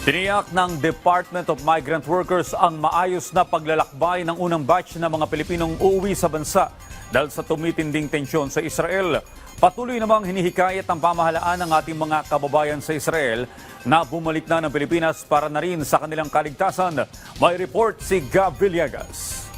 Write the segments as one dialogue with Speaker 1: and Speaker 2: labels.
Speaker 1: Tiniyak ng Department of Migrant Workers ang maayos na paglalakbay ng unang batch ng mga Pilipinong uuwi sa bansa dahil sa tumitinding tensyon sa Israel. Patuloy namang hinihikayat ng pamahalaan ng ating mga kababayan sa Israel na bumalik na ng Pilipinas para na rin sa kanilang kaligtasan. May report si Gab Villegas.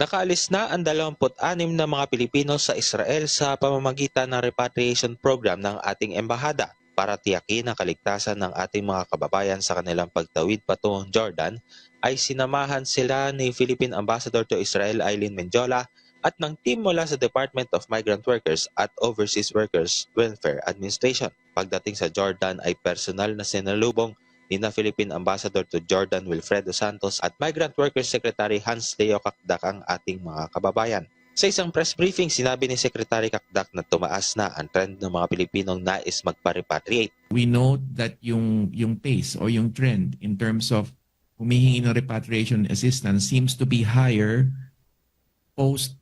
Speaker 2: Nakaalis na ang 26 na mga Pilipino sa Israel sa pamamagitan ng repatriation program ng ating embahada. Para tiyakin ang kaligtasan ng ating mga kababayan sa kanilang pagtawid patungong Jordan, ay sinamahan sila ni Philippine Ambassador to Israel Eileen Menjola at ng team mula sa Department of Migrant Workers at Overseas Workers Welfare Administration. Pagdating sa Jordan ay personal na sinalubong ni na Philippine Ambassador to Jordan Wilfredo Santos at Migrant Workers Secretary Hans Leo Kakdak ang ating mga kababayan. Sa isang press briefing, sinabi ni Secretary Kakdak na tumaas na ang trend ng mga Pilipinong nais magpa-repatriate.
Speaker 3: We know that yung pace or yung trend in terms of humihingi ng repatriation assistance seems to be higher post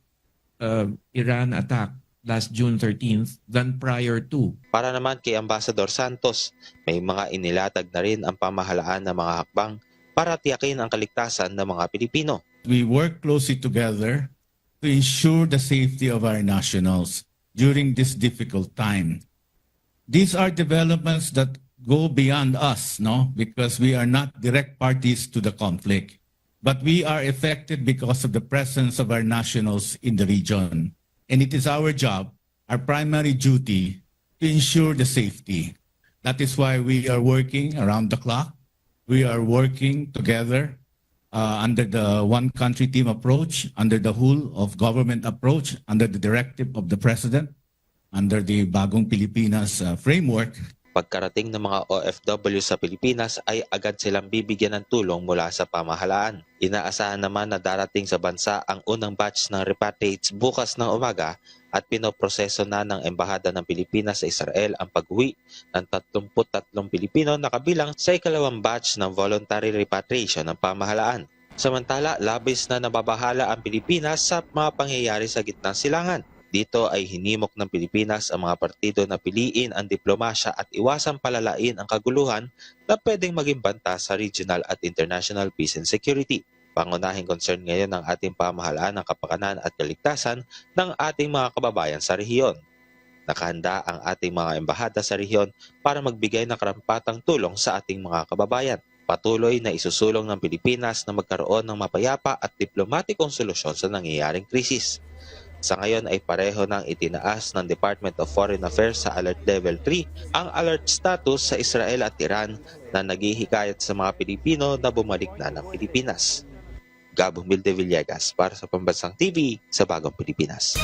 Speaker 3: Iran attack last June 13th than prior to.
Speaker 2: Para naman kay Ambassador Santos, may mga inilatag na rin ang pamahalaan ng mga hakbang para tiyakin ang kaligtasan ng mga Pilipino.
Speaker 4: We work closely together to ensure the safety of our nationals during this difficult time. These are developments that go beyond us, because we are not direct parties to the conflict, but we are affected because of the presence of our nationals in the region. And it is our job, our primary duty, to ensure the safety. That is why we are working around the clock. We are working together under the one country team approach, under the whole of government approach, under the directive of the President, under the Bagong Pilipinas framework.
Speaker 2: Pagkarating ng mga OFW sa Pilipinas ay agad silang bibigyan ng tulong mula sa pamahalaan. Inaasahan naman na darating sa bansa ang unang batch ng repatriates bukas ng umaga at pinoproseso na ng Embahada ng Pilipinas sa Israel ang pag-uwi ng 33 Pilipino na kabilang sa ikalawang batch ng voluntary repatriation ng pamahalaan. Samantala, labis na nababahala ang Pilipinas sa mga pangyayari sa gitnang silangan. Dito ay hinimok ng Pilipinas ang mga partido na piliin ang diplomasya at iwasang palalain ang kaguluhan na pwedeng maging banta sa regional at international peace and security. Pangunahing concern ngayon ng ating pamahalaan ang kapakanan at kaligtasan ng ating mga kababayan sa rehiyon. Nakahanda ang ating mga embahada sa rehiyon para magbigay ng karampatang tulong sa ating mga kababayan. Patuloy na isusulong ng Pilipinas na magkaroon ng mapayapa at diplomatikong solusyon sa nangyayaring krisis. Sa ngayon ay pareho nang itinaas ng Department of Foreign Affairs sa Alert Level 3 ang alert status sa Israel at Iran na naghihikayat sa mga Pilipino na bumalik na ng Pilipinas. Gab Villegas para sa Pambansang TV sa Bagong Pilipinas.